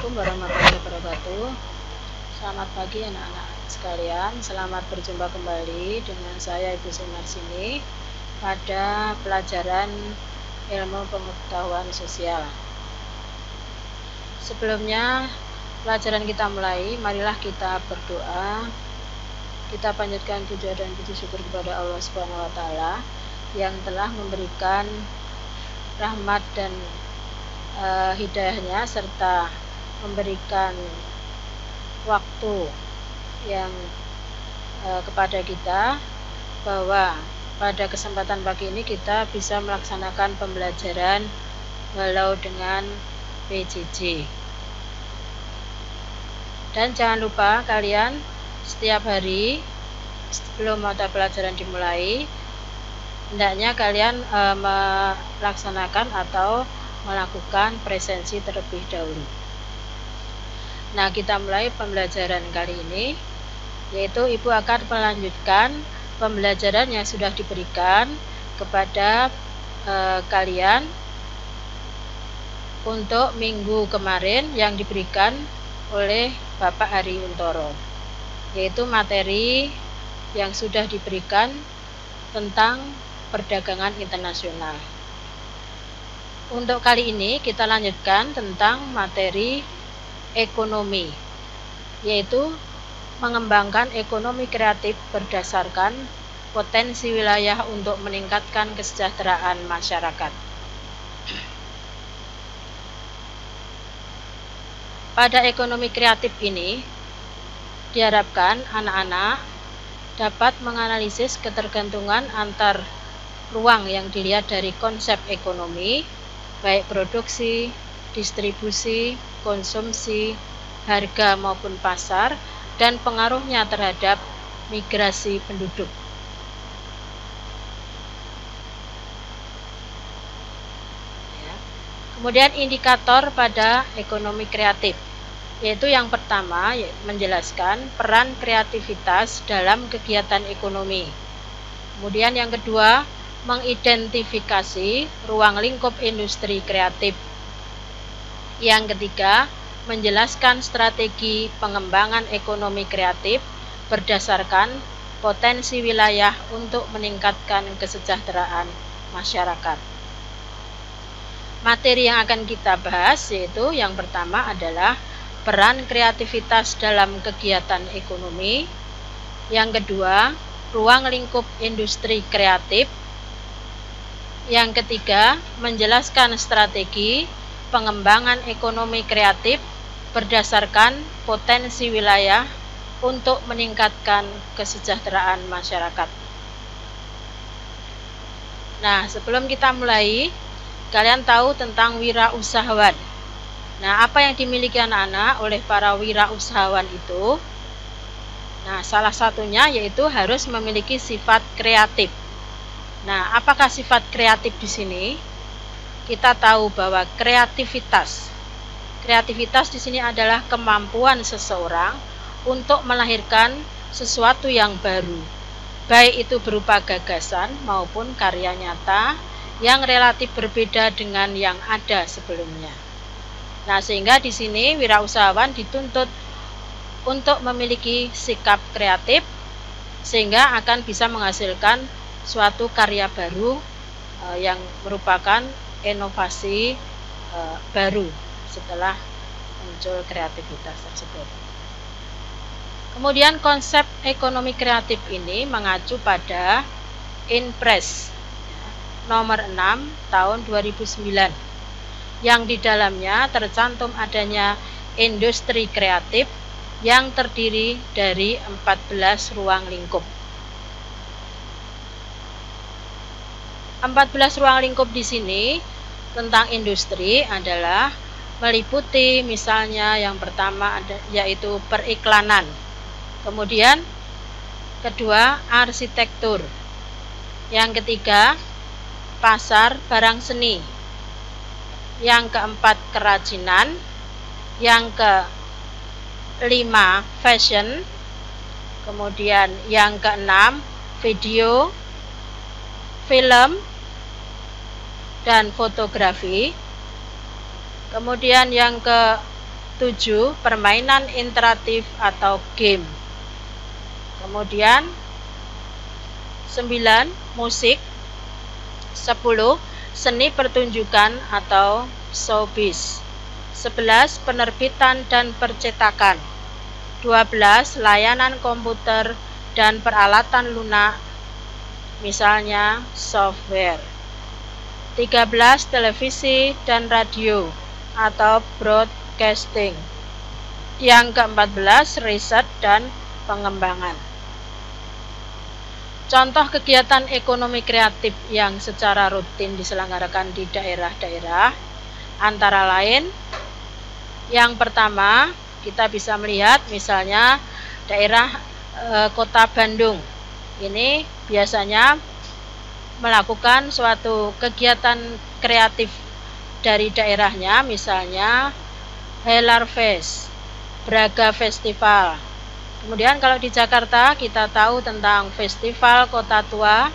Assalamualaikum warahmatullahi wabarakatuh. Selamat pagi anak-anak sekalian. Selamat berjumpa kembali dengan saya Ibu Sumarsini pada pelajaran ilmu pengetahuan sosial. Sebelumnya pelajaran kita mulai, marilah kita berdoa. Kita panjatkan puja dan puji syukur kepada Allah Subhanahu wa taala yang telah memberikan rahmat dan hidayahnya serta memberikan waktu yang kepada kita, bahwa pada kesempatan pagi ini kita bisa melaksanakan pembelajaran walau dengan PJJ. Dan jangan lupa kalian setiap hari sebelum mata pelajaran dimulai, hendaknya kalian melaksanakan atau melakukan presensi terlebih dahulu. Nah, kita mulai pembelajaran kali ini, yaitu Ibu akan melanjutkan pembelajaran yang sudah diberikan kepada kalian untuk minggu kemarin yang diberikan oleh Bapak Hari Untoro, yaitu materi yang sudah diberikan tentang perdagangan internasional. Untuk kali ini kita lanjutkan tentang materi ekonomi, yaitu mengembangkan ekonomi kreatif berdasarkan potensi wilayah untuk meningkatkan kesejahteraan masyarakat. Pada ekonomi kreatif ini diharapkan anak-anak dapat menganalisis ketergantungan antar ruang yang dilihat dari konsep ekonomi, baik produksi, distribusi, konsumsi, harga maupun pasar, dan pengaruhnya terhadap migrasi penduduk. Kemudian indikator pada ekonomi kreatif, yaitu yang pertama menjelaskan peran kreativitas dalam kegiatan ekonomi. Kemudian yang kedua, mengidentifikasi ruang lingkup industri kreatif. Yang ketiga, menjelaskan strategi pengembangan ekonomi kreatif berdasarkan potensi wilayah untuk meningkatkan kesejahteraan masyarakat. Materi yang akan kita bahas yaitu yang pertama adalah peran kreativitas dalam kegiatan ekonomi. Yang kedua, ruang lingkup industri kreatif. Yang ketiga, menjelaskan strategi pengembangan ekonomi kreatif berdasarkan potensi wilayah untuk meningkatkan kesejahteraan masyarakat. Nah, sebelum kita mulai, kalian tahu tentang wirausahawan. Nah, apa yang dimiliki anak-anak oleh para wirausahawan itu? Nah, salah satunya yaitu harus memiliki sifat kreatif. Nah, apakah sifat kreatif di sini? Kita tahu bahwa kreativitas di sini adalah kemampuan seseorang untuk melahirkan sesuatu yang baru, baik itu berupa gagasan maupun karya nyata yang relatif berbeda dengan yang ada sebelumnya. Nah, sehingga di sini wirausahawan dituntut untuk memiliki sikap kreatif sehingga akan bisa menghasilkan suatu karya baru yang merupakan inovasi baru setelah muncul kreativitas tersebut. Kemudian konsep ekonomi kreatif ini mengacu pada Inpres nomor 6 tahun 2009 yang di dalamnya tercantum adanya industri kreatif yang terdiri dari 14 ruang lingkup. 14 ruang lingkup di sini tentang industri adalah meliputi misalnya yang pertama yaitu periklanan. Kemudian kedua, arsitektur. Yang ketiga, pasar barang seni. Yang keempat, kerajinan. Yang kelima, fashion. Kemudian yang keenam, video, film, dan fotografi. Kemudian yang 7. Permainan interaktif atau game. Kemudian 9. Musik. 10. Seni pertunjukan atau showbiz. 11. Penerbitan dan percetakan. 12. Layanan komputer dan peralatan lunak, misalnya software. 13. Televisi dan radio atau broadcasting. Yang ke-14, riset dan pengembangan. Contoh kegiatan ekonomi kreatif yang secara rutin diselenggarakan di daerah-daerah antara lain, yang pertama kita bisa melihat misalnya daerah Kota Bandung. Ini biasanya melakukan suatu kegiatan kreatif dari daerahnya, misalnya Helar Fest, Braga Festival. Kemudian kalau di Jakarta kita tahu tentang Festival Kota Tua,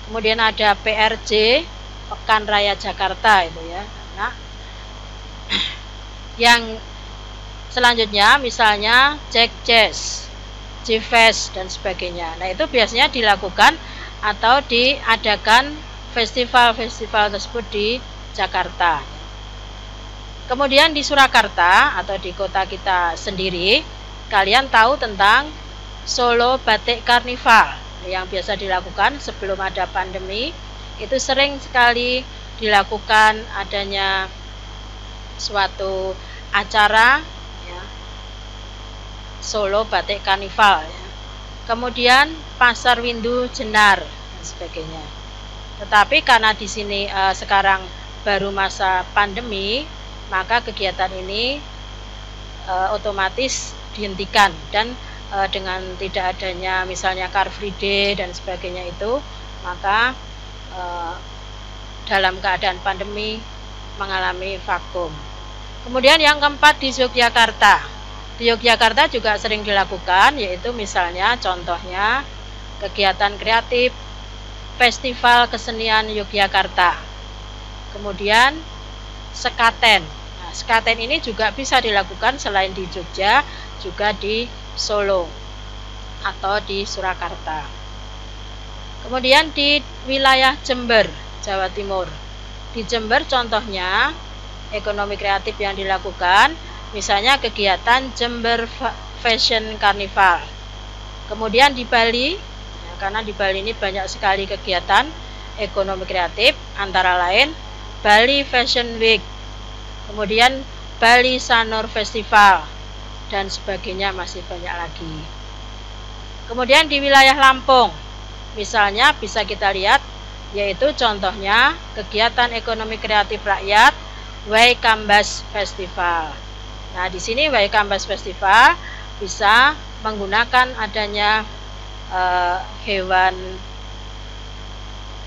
kemudian ada PRJ, Pekan Raya Jakarta itu ya. Nah, yang selanjutnya misalnya Jack Jazz, J-Fest dan sebagainya. Nah, itu biasanya dilakukan atau diadakan festival-festival tersebut di Jakarta. Kemudian di Surakarta atau di kota kita sendiri, kalian tahu tentang Solo Batik Karnival yang biasa dilakukan sebelum ada pandemi. Itu sering sekali dilakukan adanya suatu acara ya, Solo Batik Karnival ya. Kemudian Pasar Windu Jenar dan sebagainya. Tetapi karena di sini sekarang baru masa pandemi, maka kegiatan ini otomatis dihentikan dan dengan tidak adanya misalnya Car Free Day dan sebagainya itu, maka dalam keadaan pandemi mengalami vakum. Kemudian yang keempat di Yogyakarta. Di Yogyakarta juga sering dilakukan, yaitu misalnya contohnya kegiatan kreatif Festival Kesenian Yogyakarta. Kemudian Sekaten. Nah, Sekaten ini juga bisa dilakukan selain di Jogja, juga di Solo atau di Surakarta. Kemudian di wilayah Jember, Jawa Timur. Di Jember contohnya ekonomi kreatif yang dilakukan, misalnya kegiatan Jember Fashion Carnival. Kemudian di Bali, ya, karena di Bali ini banyak sekali kegiatan ekonomi kreatif, antara lain Bali Fashion Week, kemudian Bali Sanur Festival, dan sebagainya, masih banyak lagi. Kemudian di wilayah Lampung, misalnya bisa kita lihat, yaitu contohnya kegiatan ekonomi kreatif rakyat Waikambas Festival. Nah, di sini Waikambas Festival bisa menggunakan adanya hewan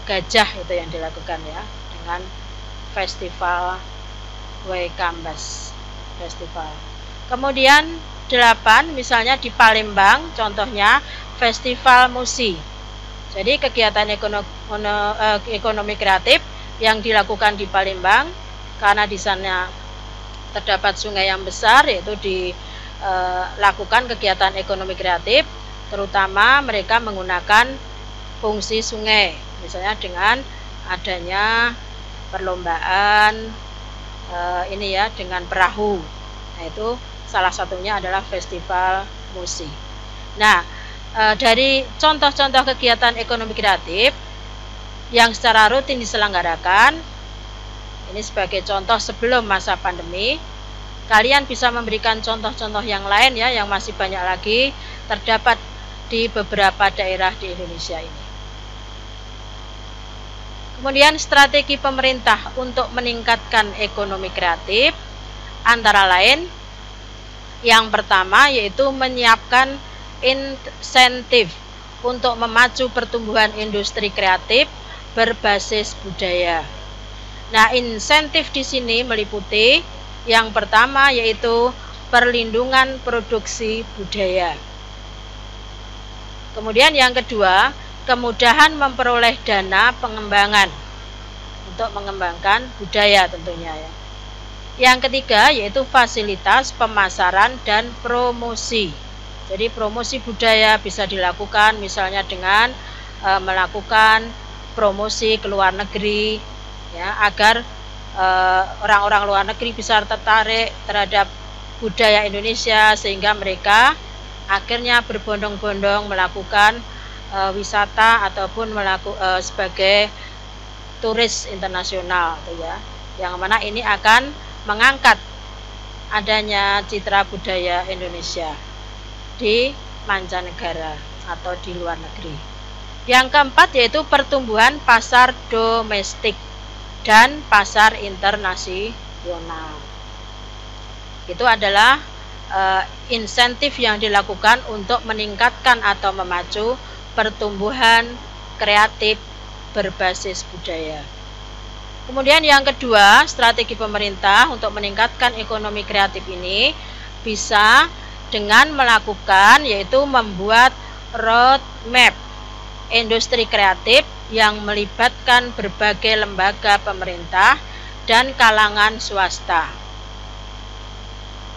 gajah itu yang dilakukan ya, dengan festival Waikambas Festival. Kemudian 8, misalnya di Palembang, contohnya Festival Musi. Jadi kegiatan ekonomi kreatif yang dilakukan di Palembang, karena di sana terdapat sungai yang besar, yaitu dilakukan kegiatan ekonomi kreatif, terutama mereka menggunakan fungsi sungai, misalnya dengan adanya perlombaan ini ya, dengan perahu. Nah, itu salah satunya adalah Festival Musi. Nah, dari contoh-contoh kegiatan ekonomi kreatif yang secara rutin diselenggarakan, ini sebagai contoh sebelum masa pandemi, kalian bisa memberikan contoh-contoh yang lain ya, yang masih banyak lagi terdapat di beberapa daerah di Indonesia ini. Kemudian strategi pemerintah untuk meningkatkan ekonomi kreatif, antara lain yang pertama yaitu menyiapkan insentif untuk memacu pertumbuhan industri kreatif berbasis budaya. Nah, insentif di sini meliputi yang pertama yaitu perlindungan produksi budaya. Kemudian yang kedua, kemudahan memperoleh dana pengembangan untuk mengembangkan budaya tentunya ya. Yang ketiga yaitu fasilitas pemasaran dan promosi. Jadi promosi budaya bisa dilakukan misalnya dengan melakukan promosi ke luar negeri, ya, agar orang-orang luar negeri bisa tertarik terhadap budaya Indonesia sehingga mereka akhirnya berbondong-bondong melakukan wisata ataupun sebagai turis internasional, ya, yang mana ini akan mengangkat adanya citra budaya Indonesia di mancanegara atau di luar negeri. Yang keempat yaitu pertumbuhan pasar domestik dan pasar internasional. Itu adalah insentif yang dilakukan untuk meningkatkan atau memacu pertumbuhan kreatif berbasis budaya. Kemudian yang kedua, strategi pemerintah untuk meningkatkan ekonomi kreatif ini bisa dengan melakukan yaitu membuat roadmap industri kreatif yang melibatkan berbagai lembaga pemerintah dan kalangan swasta.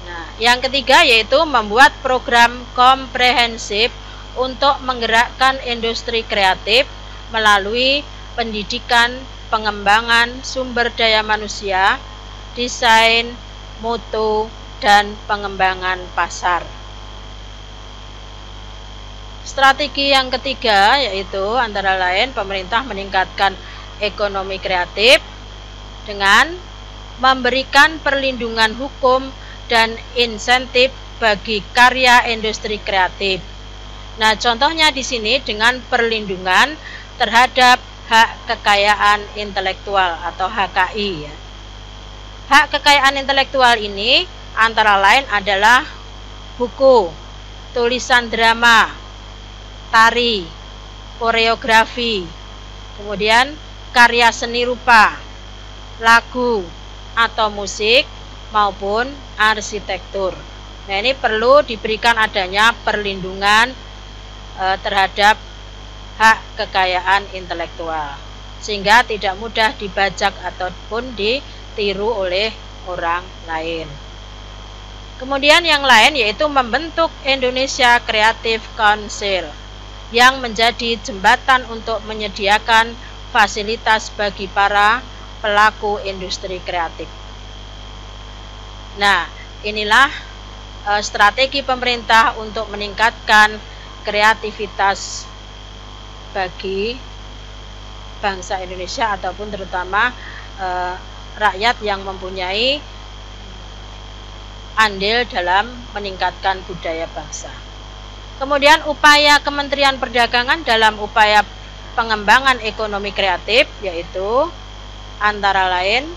Nah, yang ketiga yaitu membuat program komprehensif untuk menggerakkan industri kreatif melalui pendidikan, pengembangan sumber daya manusia, desain, mutu, dan pengembangan pasar. Strategi yang ketiga yaitu antara lain pemerintah meningkatkan ekonomi kreatif dengan memberikan perlindungan hukum dan insentif bagi karya industri kreatif. Nah, contohnya di sini dengan perlindungan terhadap hak kekayaan intelektual atau HKI, ya. Hak kekayaan intelektual ini antara lain adalah buku, tulisan drama, tari, koreografi, kemudian karya seni rupa, lagu atau musik maupun arsitektur. Nah, ini perlu diberikan adanya perlindungan terhadap hak kekayaan intelektual sehingga tidak mudah dibajak ataupun ditiru oleh orang lain. Kemudian yang lain yaitu membentuk Indonesia Creative Council yang menjadi jembatan untuk menyediakan fasilitas bagi para pelaku industri kreatif. Nah, inilah strategi pemerintah untuk meningkatkan kreativitas bagi bangsa Indonesia ataupun terutama rakyat yang mempunyai andil dalam meningkatkan budaya bangsa. Kemudian upaya Kementerian Perdagangan dalam upaya pengembangan ekonomi kreatif yaitu antara lain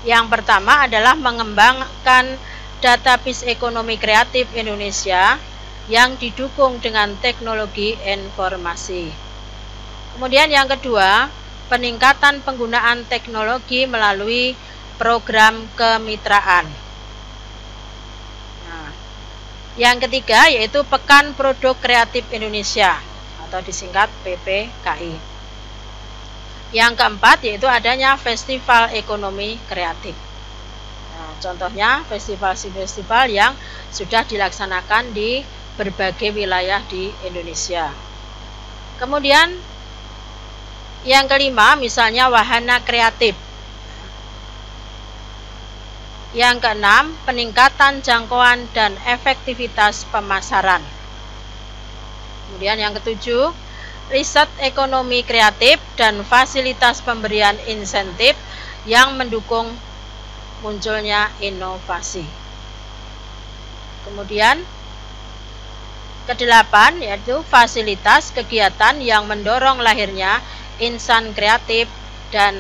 yang pertama adalah mengembangkan database ekonomi kreatif Indonesia yang didukung dengan teknologi informasi. Kemudian yang kedua, peningkatan penggunaan teknologi melalui program kemitraan. Nah, yang ketiga yaitu Pekan Produk Kreatif Indonesia atau disingkat PPKI. Yang keempat yaitu adanya festival ekonomi kreatif. Nah, contohnya festival-festival yang sudah dilaksanakan di berbagai wilayah di Indonesia. Kemudian yang kelima misalnya wahana kreatif. Yang keenam, peningkatan jangkauan dan efektivitas pemasaran. Kemudian yang ketujuh, riset ekonomi kreatif dan fasilitas pemberian insentif yang mendukung munculnya inovasi. Kemudian kedelapan yaitu fasilitas kegiatan yang mendorong lahirnya insan kreatif dan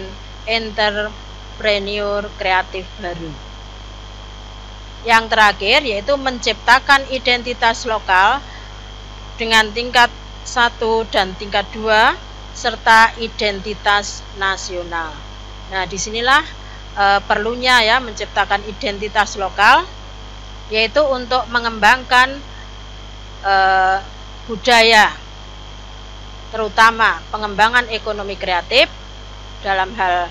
entrepreneur kreatif baru. Yang terakhir yaitu menciptakan identitas lokal dengan tingkat 1 dan tingkat 2 serta identitas nasional. Nah, disinilah perlunya ya menciptakan identitas lokal yaitu untuk mengembangkan budaya, terutama pengembangan ekonomi kreatif dalam hal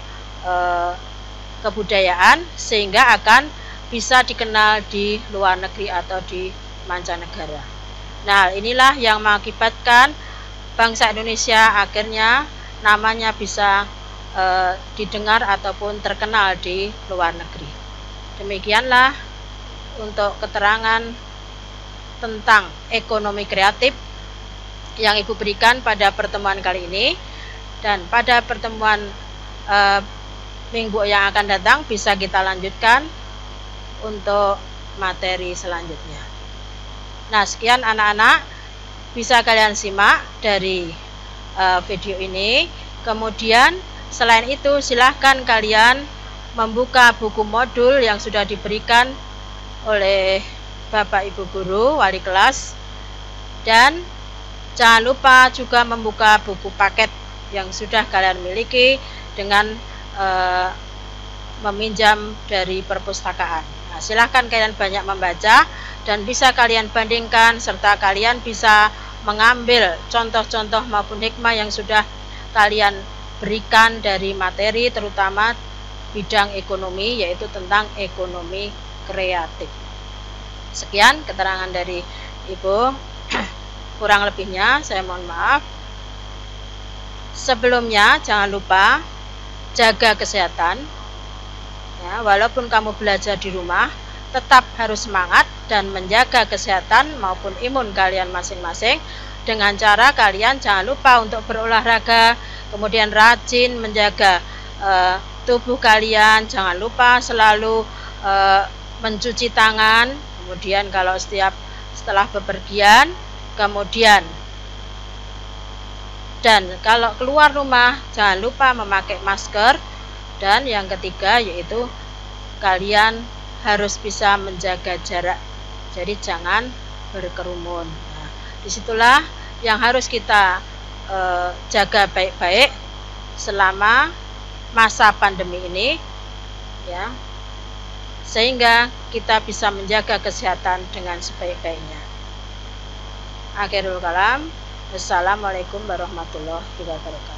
kebudayaan sehingga akan bisa dikenal di luar negeri atau di mancanegara. Nah, inilah yang mengakibatkan bangsa Indonesia akhirnya namanya bisa didengar ataupun terkenal di luar negeri. Demikianlah untuk keterangan tentang ekonomi kreatif yang Ibu berikan pada pertemuan kali ini, dan pada pertemuan minggu yang akan datang bisa kita lanjutkan untuk materi selanjutnya. Nah, sekian anak-anak, bisa kalian simak dari video ini. Kemudian selain itu silahkan kalian membuka buku modul yang sudah diberikan oleh Bapak Ibu Guru, wali kelas, dan jangan lupa juga membuka buku paket yang sudah kalian miliki dengan meminjam dari perpustakaan. Nah, silahkan kalian banyak membaca dan bisa kalian bandingkan serta kalian bisa mengambil contoh-contoh maupun hikmah yang sudah kalian berikan dari materi terutama bidang ekonomi, yaitu tentang ekonomi kreatif. Sekian keterangan dari Ibu. Kurang lebihnya saya mohon maaf. Sebelumnya jangan lupa jaga kesehatan ya, walaupun kamu belajar di rumah tetap harus semangat dan menjaga kesehatan maupun imun kalian masing-masing dengan cara kalian jangan lupa untuk berolahraga, kemudian rajin menjaga tubuh kalian, jangan lupa selalu mencuci tangan, kemudian kalau setelah bepergian, kemudian dan kalau keluar rumah jangan lupa memakai masker, dan yang ketiga yaitu kalian harus bisa menjaga jarak, jadi jangan berkerumun. Nah, disitulah yang harus kita jaga baik-baik selama masa pandemi ini ya, sehingga kita bisa menjaga kesehatan dengan sebaik-baiknya. Akhirul kalam, wassalamualaikum warahmatullahi wabarakatuh.